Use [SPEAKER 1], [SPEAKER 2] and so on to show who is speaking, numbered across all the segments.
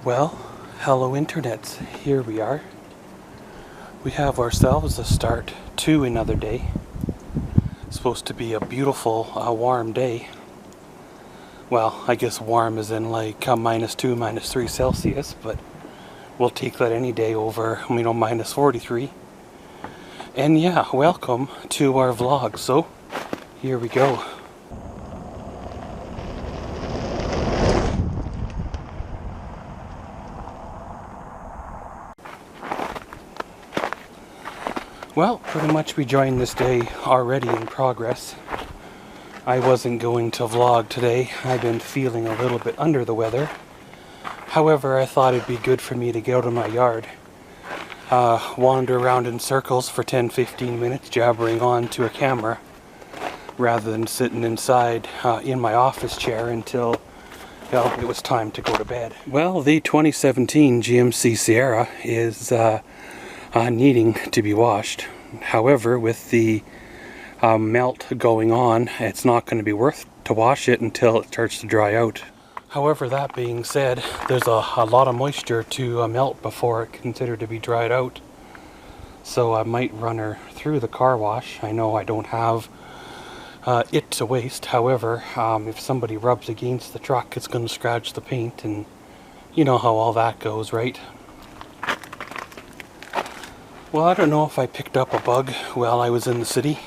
[SPEAKER 1] Well, hello internets, here we are. We have ourselves a start to another day. It's supposed to be a beautiful, warm day. Well, I guess warm is in like -2, -3 Celsius, but we'll take that any day over, -43. And yeah, welcome to our vlog. So, here we go. Well, pretty much we joined this day already in progress. I wasn't going to vlog today. I've been feeling a little bit under the weather. However, I thought it'd be good for me to get out of my yard. Wander around in circles for 10-15 minutes jabbering onto a camera rather than sitting inside in my office chair until, well, it was time to go to bed. Well, the 2017 GMC Sierra is needing to be washed. However, with the melt going on, it's not going to be worth to wash it until it starts to dry out. However, that being said, there's a lot of moisture to melt before it's considered to be dried out. So I might run her through the car wash. I know I don't have it to waste. However, if somebody rubs against the truck, it's going to scratch the paint, and you know how all that goes, right? Well, I don't know if I picked up a bug while I was in the city,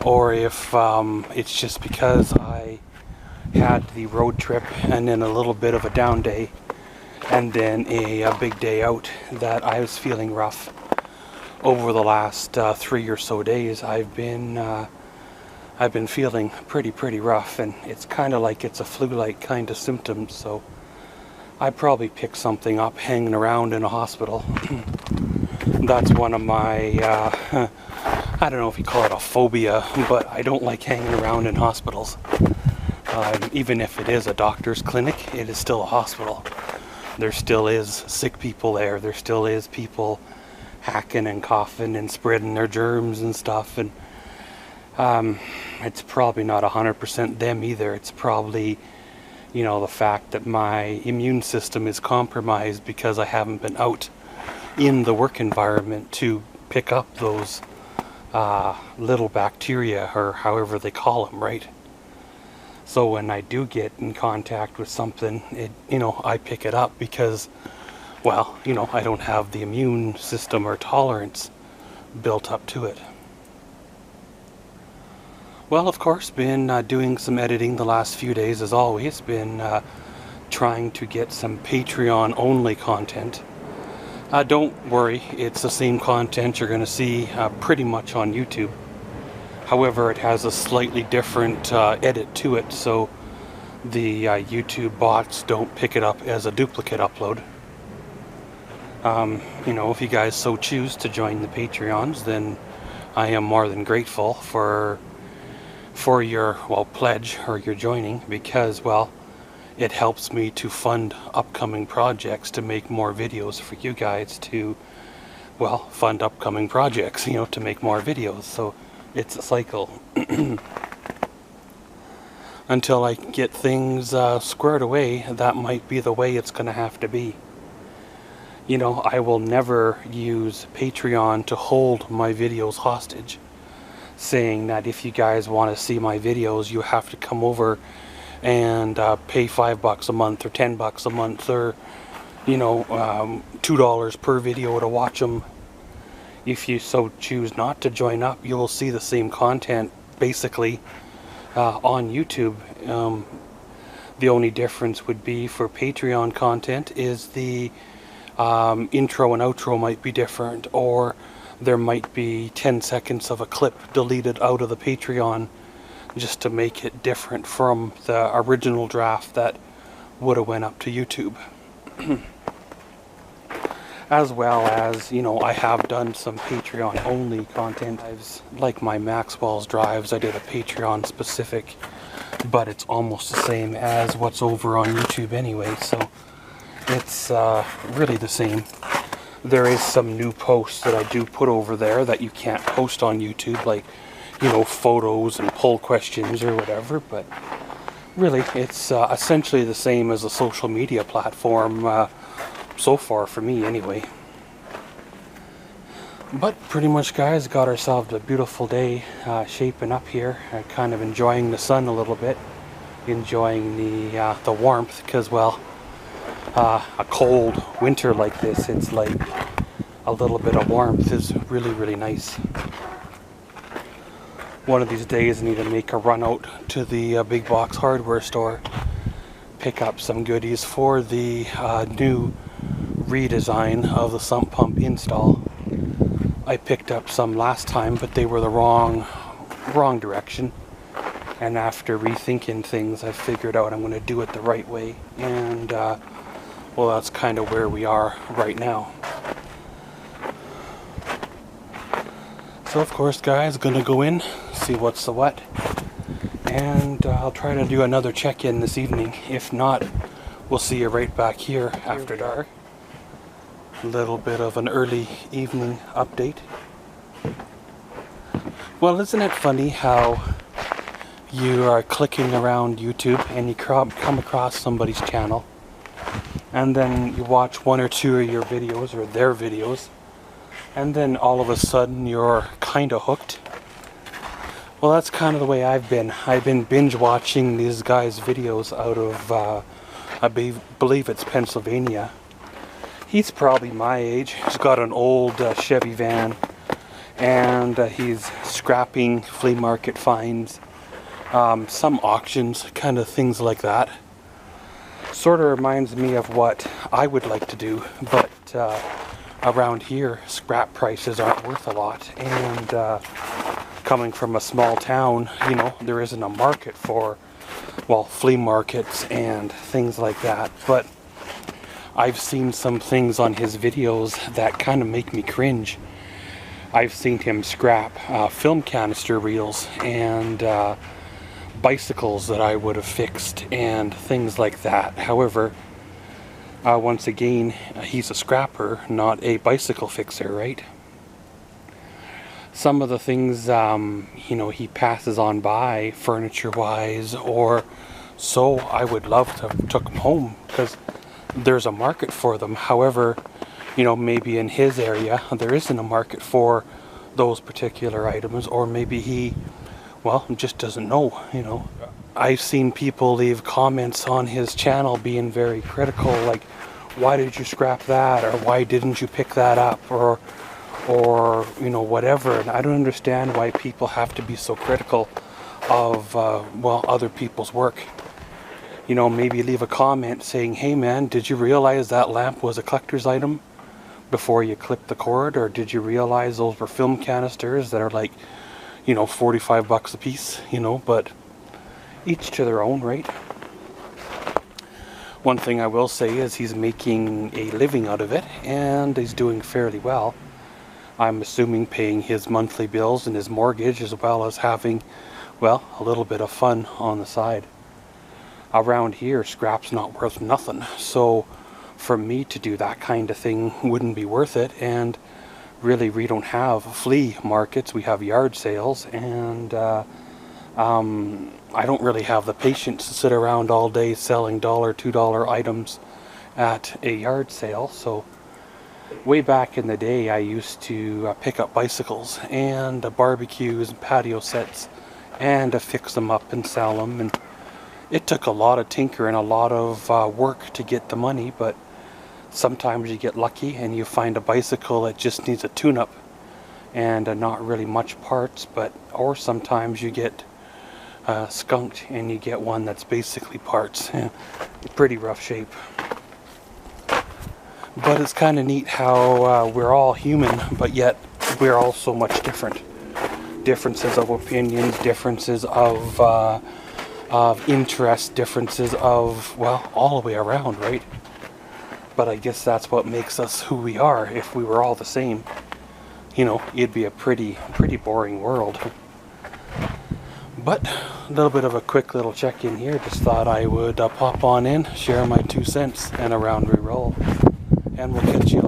[SPEAKER 1] or if it's just because I had the road trip and then a little bit of a down day and then a big day out that I was feeling rough. Over the last 3 or so days, I've been feeling pretty rough, and it's kind of like it's a flu-like kind of symptom. So I probably picked something up hanging around in a hospital. That's one of my, I don't know if you call it a phobia, but I don't like hanging around in hospitals. Even if it is a doctor's clinic, it is still a hospital. There still is sick people there. There still is people hacking and coughing and spreading their germs and stuff. And it's probably not 100% them either. It's probably, you know, the fact that my immune system is compromised because I haven't been out in the work environment to pick up those little bacteria, or however they call them, right? So when I do get in contact with something, I pick it up because, well, I don't have the immune system or tolerance built up to it. Well, of course, been doing some editing the last few days, as always. Been trying to get some Patreon-only content. Don't worry, it's the same content you're going to see pretty much on YouTube. However, it has a slightly different edit to it, so the YouTube bots don't pick it up as a duplicate upload. If you guys so choose to join the Patreons, then I am more than grateful for your, well, pledge or your joining, because, well, it helps me to fund upcoming projects, to make more videos for you guys, to, well, fund upcoming projects, to make more videos. So it's a cycle. Until I get things squared away, that might be the way it's going to have to be. I will never use Patreon to hold my videos hostage, saying that if you guys want to see my videos, you have to come over and pay $5 a month or $10 a month, or $2 per video to watch them. If you so choose not to join up, you will see the same content basically on YouTube. The only difference would be for Patreon content is the intro and outro might be different, or there might be 10 seconds of a clip deleted out of the Patreon just to make it different from the original draft that would have went up to YouTube. As well as, I have done some Patreon only content. Like my Maxwell's drives, I did a Patreon specific, but it's almost the same as what's over on YouTube anyway, so it's really the same. There is some new posts that I do put over there that you can't post on YouTube, like, photos and poll questions or whatever, but really, it's essentially the same as a social media platform, so far for me anyway. But pretty much, guys, got ourselves a beautiful day shaping up here. Kind of enjoying the sun a little bit, enjoying the warmth, because, well, a cold winter like this, it's like a little bit of warmth is really, really nice. One of these days I need to make a run out to the big box hardware store, pick up some goodies for the new redesign of the sump pump install. I picked up some last time, but they were the wrong direction. And after rethinking things, I figured out I'm going to do it the right way. And, well, that's kind of where we are right now. So, of course, guys, going to go in, see what's the what. And I'll try to do another check-in this evening. If not, we'll see you right back here after dark. A little bit of an early evening update. Well, isn't it funny how you are clicking around YouTube and you come across somebody's channel, and then you watch one or two of your videos or their videos, and then all of a sudden you're kind of hooked? Well, that's kind of the way I've been. I've been binge watching these guys' videos out of, I believe it's Pennsylvania. He's probably my age. He's got an old Chevy van, and he's scrapping flea market finds, some auctions, kind of things like that. Sort of reminds me of what I would like to do, but around here, scrap prices aren't worth a lot, and coming from a small town, you know, there isn't a market for, well, flea markets and things like that. But I've seen some things on his videos that kind of make me cringe. I've seen him scrap film canister reels and bicycles that I would have fixed and things like that. However, once again, he's a scrapper, not a bicycle fixer, right? Some of the things, you know, he passes on by furniture-wise, or so, I would love to have took them home, because there's a market for them. However, you know, maybe in his area there isn't a market for those particular items, or maybe he, well, just doesn't know, you know. I've seen people leave comments on his channel being very critical, like, why did you scrap that, or why didn't you pick that up, or you know, whatever. And I don't understand why people have to be so critical of well, other people's work. You know, maybe leave a comment saying, hey man, did you realize that lamp was a collector's item before you clipped the cord? Or did you realize those were film canisters that are like, you know, 45 bucks a piece, you know? But each to their own, right? One thing I will say is he's making a living out of it, and he's doing fairly well. I'm assuming paying his monthly bills and his mortgage, as well as having, well, a little bit of fun on the side. Around here, scrap's not worth nothing, so for me to do that kind of thing wouldn't be worth it. And really, we don't have flea markets, we have yard sales, and I don't really have the patience to sit around all day selling $1, $2 items at a yard sale. So way back in the day, I used to pick up bicycles and barbecues and patio sets and fix them up and sell them. And it took a lot of tinkering, a lot of work to get the money, but sometimes you get lucky and you find a bicycle that just needs a tune-up and not really much parts, or sometimes you get skunked and you get one that's basically parts. Pretty rough shape. But it's kind of neat how we're all human, but yet we're all so much different. Differences of opinions, differences of interest, differences of, well, all the way around, right? But I guess that's what makes us who we are. If we were all the same, you know, it'd be a pretty boring world. But a little bit of a quick little check-in here. Just thought I would pop on in, share my 2 cents, and around we roll. And we'll catch you.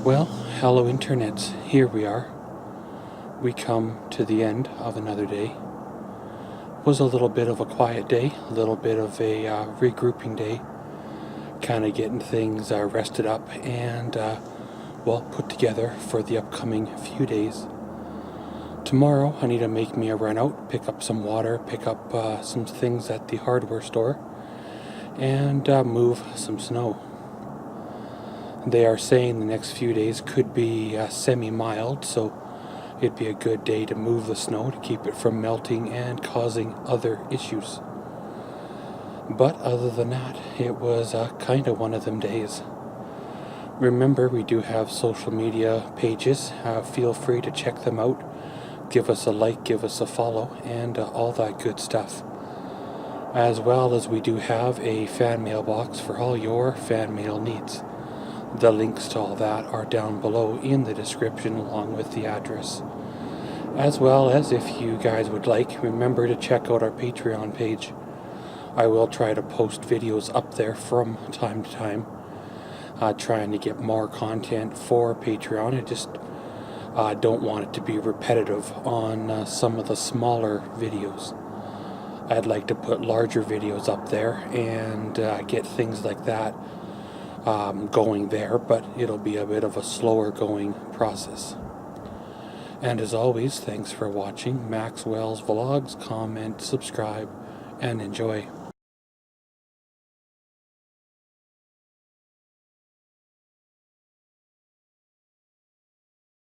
[SPEAKER 1] Well, hello internets. Here we are. We come to the end of another day. was a little bit of a quiet day, a little bit of a regrouping day, kind of getting things rested up and well put together for the upcoming few days. Tomorrow I need to make me a run out, pick up some water, pick up some things at the hardware store, and move some snow. They are saying the next few days could be semi-mild, so it'd be a good day to move the snow to keep it from melting and causing other issues. But other than that, it was kind of one of them days. Remember, we do have social media pages. Feel free to check them out. Give us a like, give us a follow, and all that good stuff. As well as we do have a fan mail box for all your fan mail needs. The links to all that are down below in the description along with the address. As well as, if you guys would like, remember to check out our Patreon page. I will try to post videos up there from time to time. Trying to get more content for Patreon. I just don't want it to be repetitive on some of the smaller videos. I'd like to put larger videos up there and get things like that going there, but it'll be a bit of a slower going process. And as always, thanks for watching Maxwell's Vlogs. Comment, subscribe, and enjoy.